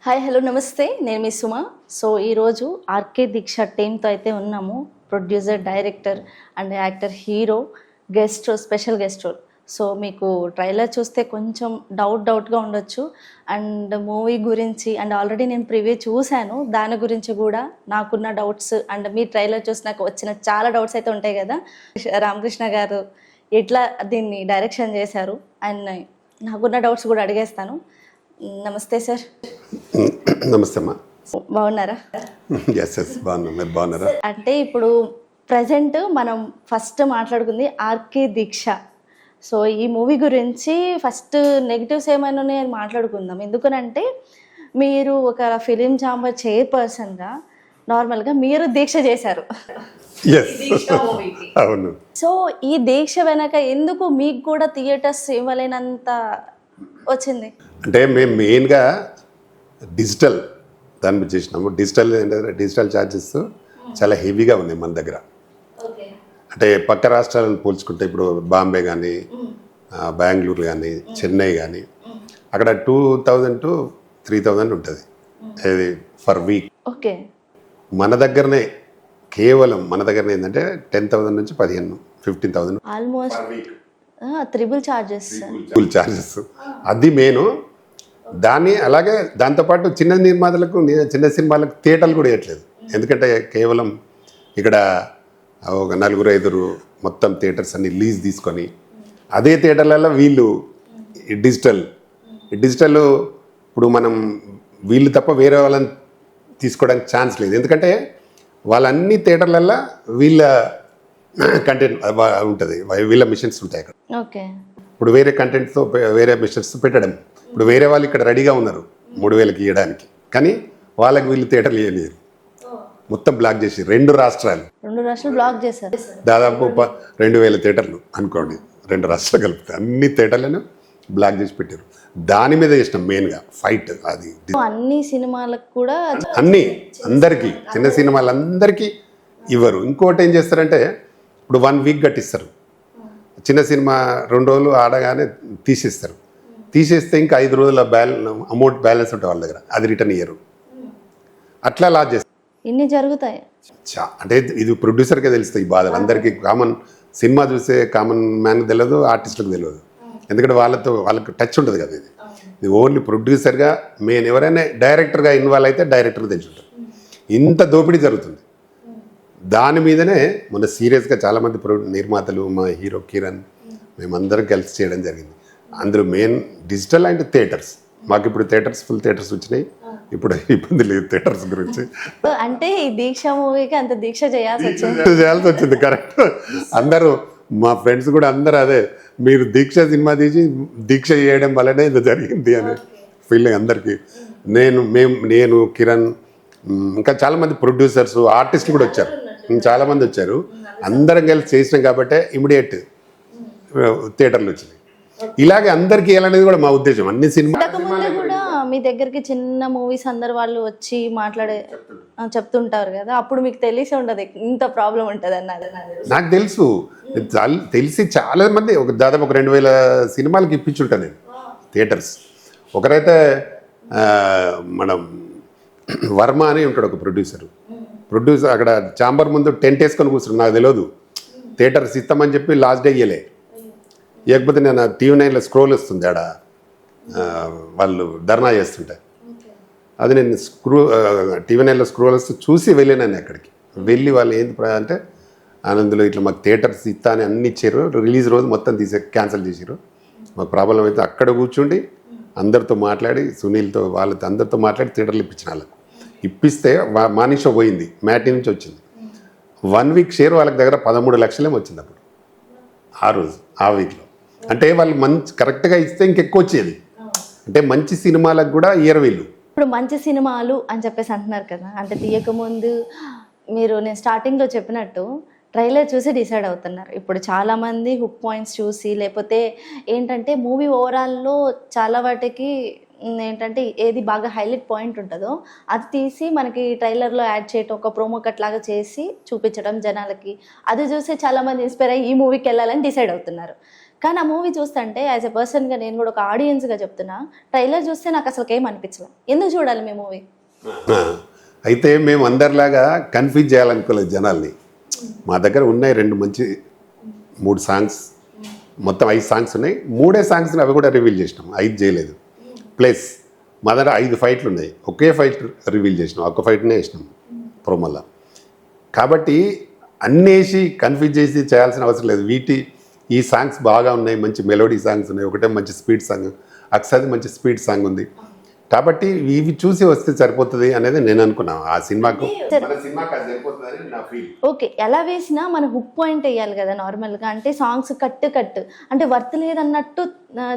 Hi hello నమస్తే, నేను మీ సుమ. సో ఈరోజు ఆర్కే దీక్ష టీమ్తో అయితే ఉన్నాము. Producer, director and actor, hero, guest role, special guest role. So మీకు ట్రైలర్ చూస్తే కొంచెం డౌట్గా ఉండొచ్చు. అండ్ మూవీ గురించి అండ్ ఆల్రెడీ నేను ప్రివ్యూ చూశాను, దాని గురించి కూడా నాకున్న డౌట్స్ అండ్ మీ ట్రైలర్ చూసి నాకు వచ్చిన చాలా డౌట్స్ అయితే ఉంటాయి కదా. రామకృష్ణ గారు ఎట్లా దీన్ని డైరెక్షన్ చేశారు అండ్ నాకున్న డౌట్స్ కూడా అడిగేస్తాను. నమస్తే సార్. నమస్తే అమ్మా. బాగున్నారా? బాగున్నారా? అంటే ఇప్పుడు ప్రజెంట్ మనం ఫస్ట్ మాట్లాడుకుంది ఆర్కే దీక్ష. సో ఈ మూవీ గురించి ఫస్ట్ నెగిటివ్స్ ఏమైనా ఉన్నాయని మాట్లాడుకుందాం. ఎందుకనంటే మీరు ఒక ఫిలిం ఛాంబర్ చైర్పర్సన్గా నార్మల్గా మీరు దీక్ష చేశారు. అవును. సో ఈ దీక్ష వెనక ఎందుకు మీకు కూడా థియేటర్స్ ఇవ్వలేనంత వచ్చింది? అంటే మేము మెయిన్గా డిజిటల్ దాని మీద చేసినాము. డిజిటల్ ఛార్జెస్ చాలా హెవీగా ఉన్నాయి మన దగ్గర. అంటే పక్క రాష్ట్రాలను పోల్చుకుంటే ఇప్పుడు బాంబే కానీ, బెంగళూరు కానీ, చెన్నై కానీ అక్కడ 2000 to 3000 ఉంటుంది అది ఫర్ వీక్. ఓకే. మన దగ్గరనే కేవలం మన దగ్గరనే ఏంటంటే 10,000 నుంచి 15,000 ఆల్మోస్ట్ త్రిబుల్ ఛార్జెస్. అది మెయిన్. దాన్ని అలాగే దాంతోపాటు చిన్న నిర్మాతలకు, చిన్న సినిమాలకు థియేటర్లు కూడా ఇవ్వట్లేదు. ఎందుకంటే కేవలం ఇక్కడ ఒక 4-5 మొత్తం థియేటర్స్ అన్ని లీజ్ తీసుకొని అదే థియేటర్లలో వీళ్ళు డిజిటల్ ఇప్పుడు మనం వీళ్ళు తప్ప వేరే వాళ్ళని తీసుకోవడానికి ఛాన్స్ లేదు. ఎందుకంటే వాళ్ళన్ని థియేటర్లలో వీళ్ళ కంటెంట్ ఉంటుంది, వీళ్ళ మిషన్స్ ఉంటాయి అక్కడ. ఓకే. ఇప్పుడు వేరే కంటెంట్తో వేరే మిషన్స్ పెట్టడం. ఇప్పుడు వేరే వాళ్ళు ఇక్కడ రెడీగా ఉన్నారు 3,000కి ఇవ్వడానికి, కానీ వాళ్ళకి వీళ్ళు థియేటర్లు ఇవ్వలేరు. మొత్తం బ్లాక్ చేసి 2 రాష్ట్రాలు బ్లాక్ చేశారు. దాదాపు 2,000 థియేటర్లు అనుకోండి, 2 రాష్ట్రాలు కలిపితే అన్ని థియేటర్లను బ్లాక్ చేసి పెట్టారు. దాని మీద చేసినాం మెయిన్గా ఫైట్. అది అన్ని సినిమాలకు కూడా అందరికీ, చిన్న సినిమాలందరికీ ఇవ్వరు. ఇంకోటి ఏం చేస్తారంటే ఇప్పుడు 1 వీక్ కట్టిస్తారు. చిన్న సినిమా 2 రోజులు ఆడగానే తీసేస్తే ఇంకా 5 రోజుల అమౌంట్ బ్యాలెన్స్ ఉంటుంది వాళ్ళ దగ్గర, అది రిటర్న్ ఇయ్యరు. అట్లా లాస్ చేస్తారు. ఇన్ని జరుగుతాయి. అంటే ఇది ప్రొడ్యూసర్కే తెలుస్తాయి ఈ బాధలు. అందరికీ సినిమా చూసే కామన్ మ్యాన్కి తెలియదు, ఆర్టిస్టులకు తెలియదు. ఎందుకంటే వాళ్ళకి టచ్ ఉంటుంది కదా. ఇది ఓన్లీ ప్రొడ్యూసర్గా మెయిన్. ఎవరైనా డైరెక్టర్గా ఇన్వాల్వ్ అయితే డైరెక్టర్కి తెలిసి ఉంటుంది. ఇంత దోపిడీ జరుగుతుంది. దాని మీదనే మొన్న సీరియస్గా చాలామంది నిర్మాతలు, మా హీరో కిరణ్, మేమందరం కలిసి చేయడం జరిగింది. అందులో మెయిన్ డిజిటల్ అండ్ థియేటర్స్. మాకు ఇప్పుడు ఫుల్ థియేటర్స్ వచ్చినాయి. ఇప్పుడు ఇబ్బంది లేదు థియేటర్స్ గురించి. అంటే ఈ దీక్ష మూవీకి అంత దీక్ష చేయాల్సి వచ్చింది. కరెక్ట్. అందరూ మా ఫ్రెండ్స్ కూడా అందరూ అదే, మీరు దీక్ష సినిమా తీసి దీక్ష చేయడం వల్లనే ఇది జరిగింది అనే ఫీలింగ్ అందరికీ. నేను కిరణ్, ఇంకా చాలామంది ప్రొడ్యూసర్స్, ఆర్టిస్టులు కూడా వచ్చారు, చాలామంది వచ్చారు. అందరం కలిసి చేసినాం కాబట్టి ఇమీడియట్ థియేటర్లు వచ్చినాయి. ఇలాగే అందరికీ వెళ్ళనేది కూడా మా ఉద్దేశం. అన్ని సినిమాలు కూడా మీ దగ్గరికి చిన్న మూవీస్ అందరు వాళ్ళు వచ్చి చెప్తుంటారు కదా, అప్పుడు మీకు తెలిసి ఉండదు ఇంత ప్రాబ్లం ఉంటుంది అన్నది. నాకు తెలిసి చాలా మంది దాదాపు 2,000 సినిమాలకి ఇప్పించుంటాను నేను థియేటర్స్. ఒకరైతే మనం వర్మ అని ఉంటాడు ఒక ప్రొడ్యూసర్ అక్కడ ఛాంబర్ ముందు టెంట్ వేసుకొని కూర్చున్నాడు. నాకు తెలియదు థియేటర్స్ ఇస్తామని చెప్పి లాస్ట్ డే ఇవ్వకపోతే నేను TV9లో స్క్రోల్ వస్తుంది ఆడ వాళ్ళు ధర్నా చేస్తుంటే, అది నేను TV9లో స్క్రోల్ వస్తూ చూసి వెళ్ళినాను. అక్కడికి వెళ్ళి వాళ్ళు ఏంది అంటే ఆనందులో ఇట్లా మాకు థియేటర్స్ ఇస్తా అని అన్ని ఇచ్చారు. రిలీజ్ రోజు మొత్తం క్యాన్సిల్ చేసారు. మాకు ప్రాబ్లం అయితే అక్కడ కూర్చుండి అందరితో మాట్లాడి, సునీల్తో వాళ్ళతో అందరితో మాట్లాడి థియేటర్లు ఇప్పించిన వాళ్ళకు ఇప్పిస్తే మార్నింగ్ షో పోయింది, మ్యాట్నీ నుంచి వచ్చింది. 1 వీక్ షేర్ వాళ్ళకి దగ్గర 13 లక్షలేమో వచ్చింది అప్పుడు ఆ వీక్లో. అంటే వాళ్ళు కరెక్ట్గా ఇస్తే ఇంకెక్కువ వచ్చేది. అంటే మంచి సినిమాలకు కూడా ఇయర్ వీళ్ళు. ఇప్పుడు మంచి సినిమాలు అని చెప్పేసి అంటున్నారు కదా, అంటే తీయకముందు నేను స్టార్టింగ్లో చెప్పినట్టు ట్రైలర్ చూసి డిసైడ్ అవుతున్నారు. ఇప్పుడు చాలామంది హుక్ పాయింట్స్ చూసి, లేకపోతే ఏంటంటే మూవీ ఓవరాల్లో చాలా వాటికి ఏంటంటే ఏది బాగా హైలైట్ పాయింట్ ఉంటుందో అది తీసి మనకి ట్రైలర్లో యాడ్ చేయటం, ఒక ప్రోమో కట్ లాగా చేసి చూపించడం జనాలకి. అది చూసి చాలామంది ఇన్స్పైర్ అయ్యి ఈ మూవీకి వెళ్ళాలని డిసైడ్ అవుతున్నారు. కానీ ఆ మూవీ చూస్తుంటే యాజ్ ఎ పర్సన్గా నేను కూడా ఒక ఆడియన్స్గా చెప్తున్నా, ట్రైలర్ చూస్తే నాకు అసలు ఏం అనిపించలేదు. ఎందుకు చూడాలి మీ మూవీ? అయితే మేము అందరిలాగా కన్ఫ్యూజ్ చేయాలనుకోలేదు జనాల్ని. మా దగ్గర ఉన్నాయి 3 సాంగ్స్, మొత్తం 5 సాంగ్స్ ఉన్నాయి. 3 సాంగ్స్ని అవి కూడా రివీల్ చేసినాం, 5 చేయలేదు. ప్లస్ మా దగ్గర 5 ఫైట్లు ఉన్నాయి, ఒకే ఫైట్ రివీల్ చేసినాం, ఒక్క ఫైట్నే వేసినాం ప్రోమోలో. కాబట్టి అన్నేసి కన్ఫ్యూజ్ చేసి చేయాల్సిన అవసరం లేదు. ఈ సాంగ్స్ బాగా ఉన్నాయి, మంచి మెలోడీ సాంగ్స్ ఉన్నాయి, ఒకటే మంచి స్పీడ్ సాంగ్, అక్సది మంచి స్పీడ్ సాంగ్ ఉంది. కాబట్టి ఇవి చూసి వస్తే సరిపోతుంది అనేది నేను అనుకున్నాను. ఆ సినిమాకు సరిపోతుందని నా ఫీల్. ఓకే, ఎలా వేసినా మన హుక్ పాయింట్ వేయాలి కదా నార్మల్గా. అంటే సాంగ్స్ కట్ అంటే వర్త్ లేదన్నట్టు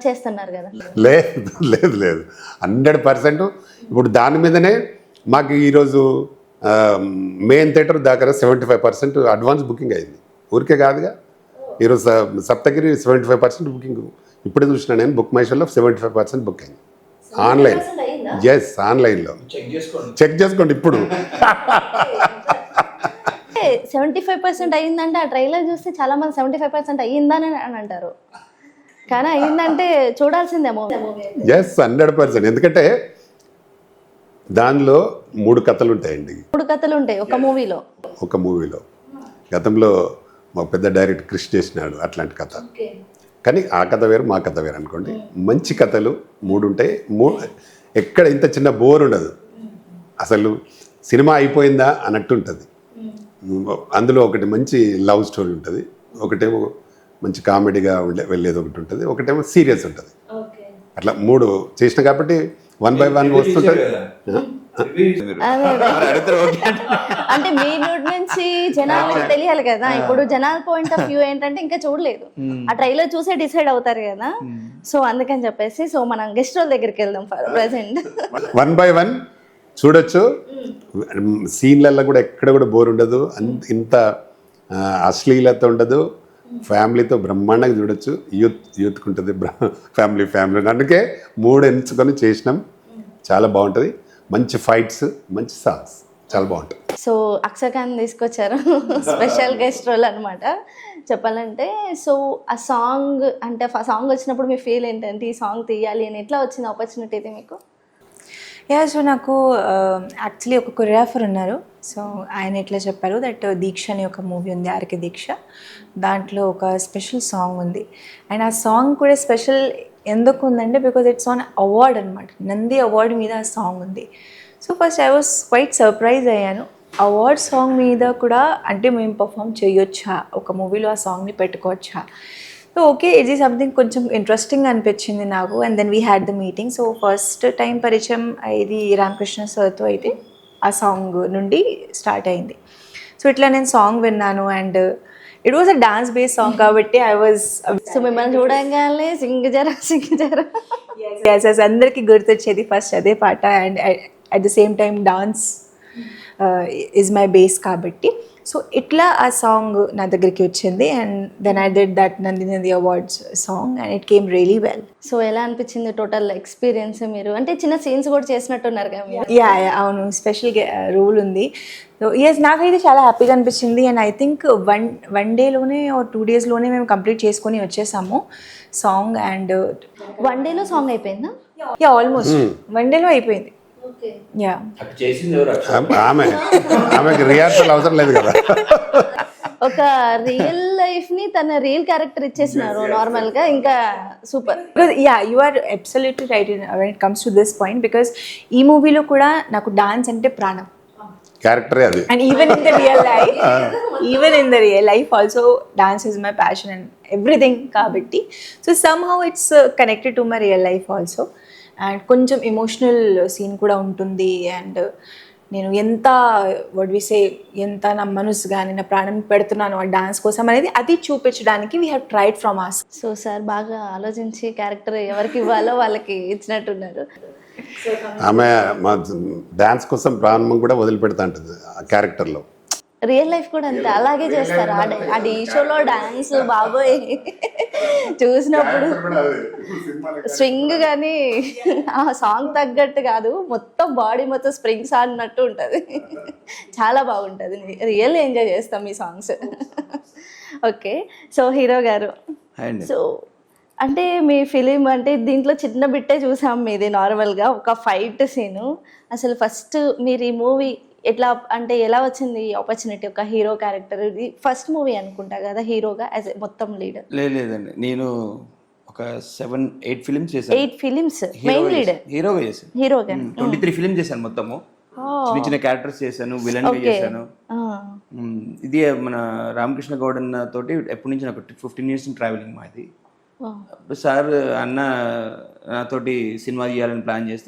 చేస్తున్నారు కదా. లేదు లేదు లేదు 100%. ఇప్పుడు దాని మీదనే మాకు ఈరోజు మెయిన్ థియేటర్ దగ్గర 75% అడ్వాన్స్ బుకింగ్ అయింది. ఊరికే కాదుగా, ఈరోజు సప్తగిరి 75% బుకింగ్ ఇప్పుడే చూసినా నేను. బుక్ మై షోలో 75% బుక్ అయింది ఆన్లైన్. ఎస్, ఆన్లైన్లో చెక్ చేసుకోండి ఇప్పుడు. 75% అయ్యిందంటే ఆ ట్రైలర్ చూస్తే చాలా మంది 75% అయ్యిందని అని అంటారు, కానీ అయ్యిందంటే చూడాల్సిందేమో. ఎస్, 100%. ఎందుకంటే దానిలో 3 కథలు ఉంటాయండి. 3 కథలు ఉంటాయి ఒక మూవీలో. గతంలో మా పెద్ద డైరెక్టర్ కృషి చేసినాడు అట్లాంటి కథ. కానీ ఆ కథ వేరు, మా కథ వేరు అనుకోండి. మంచి కథలు 3 ఉంటాయి. ఎక్కడ ఇంత చిన్న బోర్ ఉండదు, అసలు సినిమా అయిపోయిందా అన్నట్టు ఉంటుంది. అందులో ఒకటి మంచి లవ్ స్టోరీ ఉంటుంది, ఒకటేమో మంచి కామెడీగా వెళ్ళేది ఒకటి ఉంటుంది, ఒకటేమో సీరియస్ ఉంటుంది. అట్లా 3 చేసిన కాబట్టి 1 by 1 వస్తుంటుంది. అంటే మీ నోటి నుంచి జనాలకు తెలియాలి కదా. ఇప్పుడు జనాల పాయింట్ ఆఫ్ వ్యూ ఏంటంటే ఇంకా చూడలేదు, ఆ ట్రైలర్ చూసే డిసైడ్ అవుతారు కదా. సో అందుకని చెప్పేసి సో మనం గెస్ట్ రోల్ దగ్గరికి వెళ్దాం. ప్రెసెంట్ 1 by 1 చూడొచ్చు. సీన్లలో కూడా ఎక్కడ కూడా బోర్ ఉండదు, ఇంత అశ్లీలత ఉండదు. ఫ్యామిలీతో బ్రహ్మాండంగా చూడొచ్చు. యూత్కి ఉంటుంది, ఫ్యామిలీ. అందుకే 3 ఎంచుకొని చేసినాం. చాలా బాగుంటుంది. మంచి ఫైట్స్, మంచి సాంగ్స్, చాలా బాగుంటుంది. సో అక్షకాన్ని తీసుకొచ్చారు స్పెషల్ గెస్ట్ రోల్ అనమాట చెప్పాలంటే. సో ఆ సాంగ్ అంటే సాంగ్ వచ్చినప్పుడు మీ ఫీల్ ఏంటంటే ఈ సాంగ్ తీయాలి అని ఎట్లా వచ్చింది ఆపర్చునిటీ ఇది మీకు? సో నాకు యాక్చువల్లీ ఒక కొరియోగ్రాఫర్ ఉన్నారు. సో ఆయన ఎట్లా చెప్పారు దట్ దీక్ష అనే ఒక మూవీ ఉంది, ఆర్కే దీక్ష. దాంట్లో ఒక స్పెషల్ సాంగ్ ఉంది. అండ్ ఆ సాంగ్ కూడా స్పెషల్ ఎందుకు ఉందంటే బికాజ్ ఇట్స్ ఆన్ అవార్డ్ అనమాట. నంది అవార్డ్ మీద ఆ సాంగ్ ఉంది. So first I was quite surprise అయ్యాను. అవార్డ్ సాంగ్ మీద కూడా అంటే మేము పర్ఫామ్ చేయొచ్చా, ఒక మూవీలో ఆ సాంగ్ని పెట్టుకోవచ్చా. సో ఓకే, ఇది సంథింగ్ కొంచెం ఇంట్రెస్టింగ్ అనిపించింది నాకు. And then we had the meeting. So first time పరిచయం ఇది రామకృష్ణ సార్తో అయితే ఆ సాంగ్ నుండి స్టార్ట్ అయింది. సో ఇట్లా నేను సాంగ్ విన్నాను and it was a dance based song కాబట్టి ఐ వాజ్ సో మిమ్మల్ని చూడంగానే సింగ్ జరా అందరికీ గుర్తొచ్చేది ఫస్ట్ అదే పాట. And at the same time dance is my base కాబట్టి సో ఇట్లా ఆ సాంగ్ నా దగ్గరికి వచ్చింది. And then I did that Nandi awards song and it came really well. So ఎలా అనిపించింది టోటల్ ఎక్స్పీరియన్స్? మీరు అంటే చిన్న సీన్స్ కూడా చేసినట్టున్నారు కదా? యా అవును, స్పెషల్ రోల్ ఉంది. సో ఎస్, నాకైతే చాలా హ్యాపీగా అనిపించింది. అండ్ ఐ థింక్ వన్ డేలోనే 2 daysలోనే మేము కంప్లీట్ చేసుకొని వచ్చేసాము సాంగ్. అండ్ 1 dayలో సాంగ్ అయిపోయిందా? యా, ఆల్మోస్ట్ 1 dayలో అయిపోయింది. యా, ఆమెకి రిహార్సల్ అవసరం లేదు కదా. ఒక రియల్ లైఫ్ ని తన రియల్ క్యారెక్టర్ ఇచ్చేసినారు నార్మల్ గా. ఇంకా super. Yeah, you are absolutely right when it comes to this point. Because ఈ మూవీలో కూడా నాకు డాన్స్ అంటే ప్రాణం. క్యారెక్టరే అది. And even in the real life also dance is my passion and everything కాబట్టి so somehow it's connected to my real life also. And కొంచెం ఎమోషనల్ సీన్ కూడా ఉంటుంది. అండ్ నేను ఎంత ఎంత నా మనసు కానీ నా ప్రాణం పెడుతున్నాను ఆ డాన్స్ కోసం అనేది అది చూపించడానికి we have tried from us. So sir బాగా ఆలోచించి క్యారెక్టర్ ఎవరికి ఇవ్వాలో వాళ్ళకి ఇచ్చినట్టున్నారు. ఆమె మా డాన్స్ కోసం ప్రారంభం కూడా వదిలిపెడతా ఉంటుంది ఆ క్యారెక్టర్లో. రియల్ లైఫ్ కూడా అంతే, అలాగే చేస్తారు. ఆ డీ షోలో డాన్స్ బాబోయ్ చూసినప్పుడు స్వింగ్ కానీ ఆ సాంగ్ తగ్గట్టు కాదు, మొత్తం బాడీ మొత్తం స్ప్రింగ్స్ ఆడినట్టు ఉంటుంది. చాలా బాగుంటుంది, రియల్ ఎంజాయ్ చేస్తాం ఈ సాంగ్స్. ఓకే, సో హీరో గారు, సో అంటే మీ ఫిలిం అంటే దీంట్లో చిన్న బిట్టే చూసాం మీది నార్మల్గా ఒక ఫైట్ సీను. అసలు ఫస్ట్ మీరు ఈ మూవీ ఎట్లా అంటే ఎలా వచ్చింది ఆపర్చునిటీ, ఒక హీరో క్యారెక్టర్? ఇది ఫస్ట్ మూవీ అనుకుంటా కదా హీరోగా యాజ్ మొత్తం లీడర్? లేదండి, నేను ఒక 7-8 ఫిలిమ్స్ చేశాను. 8 ఫిలిమ్స్ మెయిన్ లీడర్ హీరోగా చేశాను. హీరోగా 23 ఫిలిమ్స్ చేశాను మొత్తము. చిన్న చిన్న క్యారెక్టర్స్ చేశాను, విలన్ గా చేశాను. ఇది మన రామకృష్ణ గౌడన్ తోటి ఎప్పటి నుంచి నాకు 15 years ట్రావెలింగ్ మాది. సార్ అన్న నాతోటి సినిమా తీయాలని ప్లాన్ చేస్తే